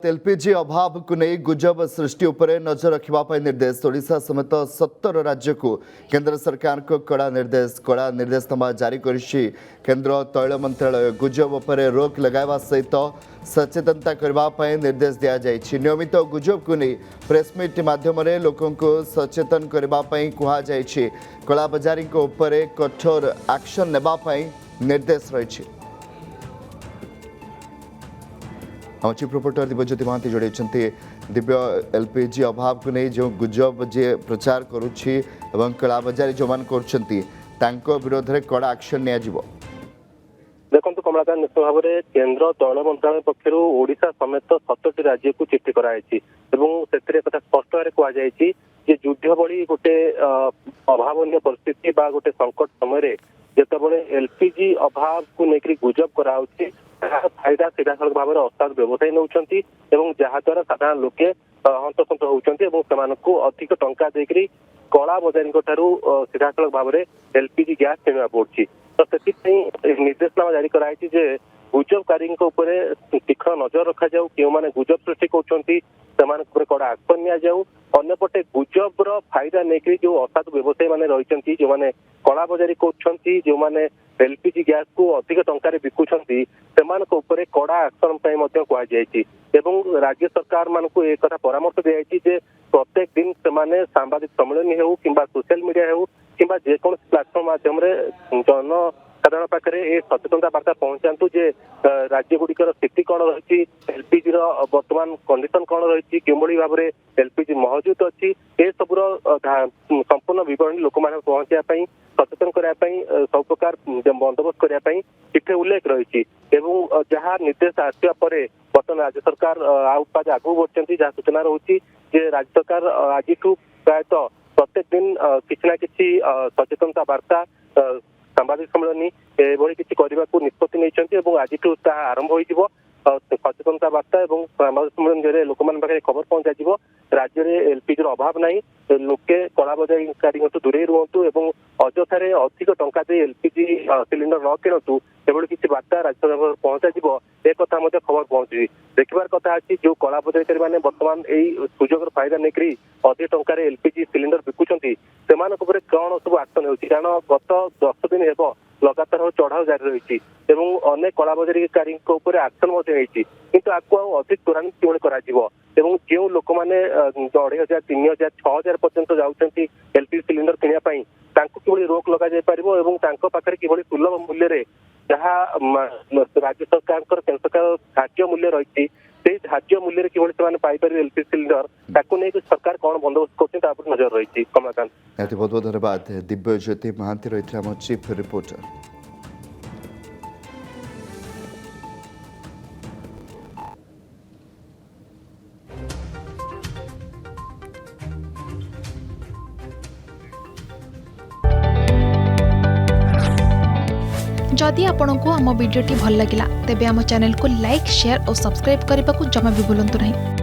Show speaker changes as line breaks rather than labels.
LPG अभाव को नहीं गुजब सृष्टि उपरे नजर रखा निर्देश ओडिशा समेत 17 राज्य को केंद्र सरकार को कड़ा निर्देशनामा जारी करिछि। केंद्र तैल मंत्रालय गुजब उपरे रोक लगावा सहित सचेतनता करने निर्देश दिया जाइछि। नियमित गुजब को नहीं प्रेसमिट माध्यम लोकों को सचेतन करने कहुछि। कलाबजारी उपरे कठोर एक्शन नेबापई निर्देश रही। हम चीफ रिपोर्टर दिव्यज्योति महांती जोड़े दिव्य एलपीजी अभाव को नहीं जो गुजब जे प्रचार करुच्ची एवं कलाबजारी जो मान विरोध में कड़ा एक्शन नियाजिबो।
देखो कमलाकांत निश्चित भाव में केंद्र तैल मंत्रालय पक्षर ओडिशा समेत 17 राज्य को चिठी कराई कथा स्पष्ट भाव कहुई युद्ध भली गोटे अभावन परिस्थिति बा गोटे संकट समय जितेबाला एलपीजी अभाव को लेकर गुजब कराउछि फायदा सीधासल भाव में असाधु व्यवसायी नौकरी जहाद्वारा साधारण लोके हंतसंत होती अधिक टंका देकर कला बजारी सीधासल भाव में एलपीजी गैस किणवा पड़ी। तो से निर्देशनामा जारी कराई गुजबकारी तीक्ष्ण नजर रखा जाऊ क्यों मैंने गुजब सृष्टि कर कड़ा एक्शन नियाजाऊ। अन्यपटे गुजबर फायदा नहीं जो असाधु व्यवसायी मैंने रही जो मैंने कला बजारी कर जो मैंने एलपीजी गैस को अधिक टंका बिकुंट से कड़ा एक्शन कहुई। राज्य सरकार मान को एक परामर्श दी प्रत्येक दिन से सांबादिक सम्मेलन हो कि सोशल मीडिया हो कि जेको प्लाटफर्म माध्यम जन साधारण पाखे ये सचेतनता वार्ता पहुंचातु जे राज्य गुड़िकर स्थिति कौन रही एलपीजी वर्तमान कंडीशन कौन रही कि भाव में एलपीजी मौजूद अच्छी ये सबूर संपूर्ण विवरणी लोक मैंने पहुंचापी सचेतन करने सब प्रकार बंदोबस्त करने चिठी उल्लेख रही जहाँ निर्देश आसवा पर बर्तमान राज्य सरकार आगू बढ़ती जहाँ सूचना रोचे राज्य सरकार आज प्रायतः प्रत्येक दिन किसी न कि सचेतनता वार्ता सांबादिक सम्मेलन एभली किसी करने को निष्पत्ति नहीं आज आरंभ हो सचेतनता वार्ता और सांबादिक सम्मेलन जरिए लोक पाखे खबर पहुंचा राज्य में एलपीजी अभाव नहीं लोके कला बजारी दूरे रुहतु और अजथार अधिक टंका दे एलपीजी सिलिंडर न किणतु एभली किसी वार्ता राज्य सरकार पहुंचा एक खबर पहुंची देखिबार कथा अच्छी जो कला बजारी मैंने बर्तमान यही सुजोग फायदा नहीं अधिक टंकार एलपीजी सिलिंडर बिकुंट से कौन सब एक्शन हो कारण गत 10 दिन हेब लगातार चढ़ाव जारी रही अनेक कला बजारी एक्शन किंतु आपको अधिक त्वरान्वित किभली जो लोक मैंने 2500 3000 6000 पर्यंत जाऊँगी एलपीजी सिलिंडर किनापी कि रोक लग पाखे कि सुलभ मूल्य जहाँ राज्य सरकार केंद्र सरकार धार्य मूल्य रही धार्य मूल्य कि पाइपर एलपीजी सिलिंडर ताकू नहीं सरकार कौन बंदोबस्त कर नजर रही। कमलाकांत
बहुत बहुत धन्यवाद। दिव्यज्योति महांती रही आम चीफ रिपोर्टर।
जदि आपंक आम भिडी भल लगा तेब आम चैनल को लाइक शेयर और सब्सक्राइब करने को जमा भी भूलु नहीं।